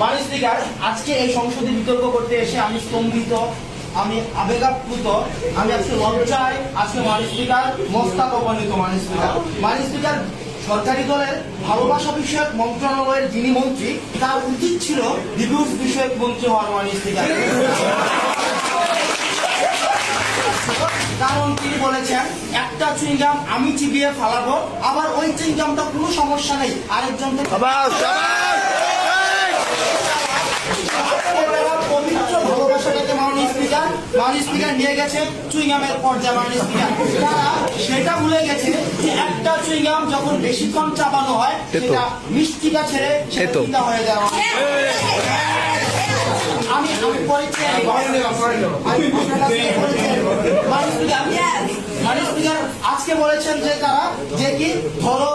মাননীয় স্পিকার, আজকে এই সংসদে বিতর্ক করতে এসে আমি স্তম্ভিত, আমি আবেগাপ্লুত, আমি আজকে লজ্জায় আজকে মাননীয় স্পিকার মস্তক অপমানিত। মাননীয় স্পিকার, সরকারি দলের ভালোবাসা বিষয়ক মন্ত্রণালয়ের যিনি মন্ত্রী, তার উচিত ছিল রিভিউজ বিষয়ক মন্ত্রী হওয়ার। মাননীয় স্পিকার, কারণ তিনি বলেছেন একটা চুইংগাম আমি চিবিয়ে ফালাবো, আবার ওই চুইংগামটা কোনো সমস্যা নেই আরেকজন পবিত্র ভালোবাসাটাকে মাননীয় স্পিকার নিয়ে গেছে চুইংগামের পর্যায়ে। মাননীয় স্পিকার, তারা সেটা ভুলে গেছে যে একটা চুইংগাম যখন বেশিক্ষণ চাবানো হয় সেটা মিষ্টিটা ছেড়ে সেটা হয়ে যায়। আমি পরিচয় আজকে বলেছেন যে তারা যে কি ধরো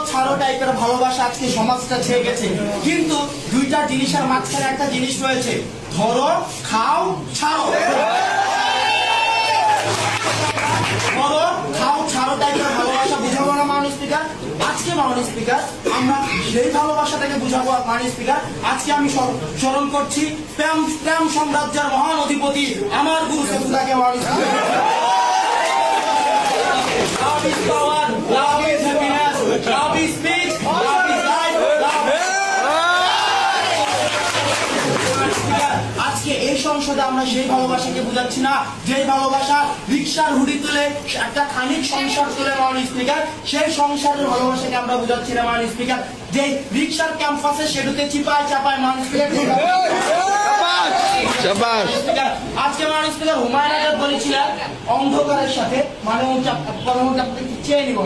ছাড়ো টাইপের ভালোবাসা আজকে সমাজটা ছেয়ে গেছে, কিন্তু দুইটা জিনিসের মাঝখানে একটা জিনিস রয়েছে, ধরো খাও ছাড়ো। ধরো খাও ছাড়ো টাইপের ভালোবাসা বুঝাবো না মাননীয় স্পিকার। আজকে মাননীয় স্পিকার আমরা সেই ভালোবাসাটাকে বুঝাবো। মাননীয় স্পিকার, আজকে আমি স্মরণ করছি প্রেম সাম্রাজ্যের মহান অধিপতি আমার গুরু সেতুদাকে। মাননীয় speaker, love is power, love is happiness, love is peace, love is life, love is... আজকে এই সংসদে আমরা সেই ভালোবাসাকে বুঝাচ্ছি না যে ভালোবাসা রিক্সার হুডি তুলে একটা খানিক সংসার তুলে। মাননীয় স্পিকার, সেই সংসারের ভালোবাসাকে আমরা বুঝাচ্ছি না। মাননীয় স্পিকার, যে রিক্সার ক্যাম্পাসে সেটাতে চিপায় চাপায়। মাননীয় স্পিকার, আজকে মাননীয় স্পিকার হুমায়ুন আজাদ বলেছিলেন অন্ধকারের সাথে চেয়ে নিব।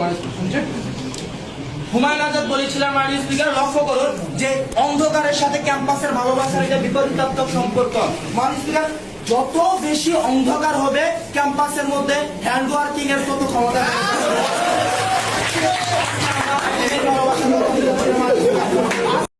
হুমায়ুন আজাদ বলেছিলেন মাননীয় স্পিকার লক্ষ্য করুন যে অন্ধকারের সাথে ক্যাম্পাসের ভালোবাসার একটা বিপরীতাত্মক সম্পর্ক। মাননীয় স্পিকার, যত বেশি অন্ধকার হবে ক্যাম্পাসের মধ্যে হ্যান্ড ওয়ার্কিং এর তত ক্ষমতা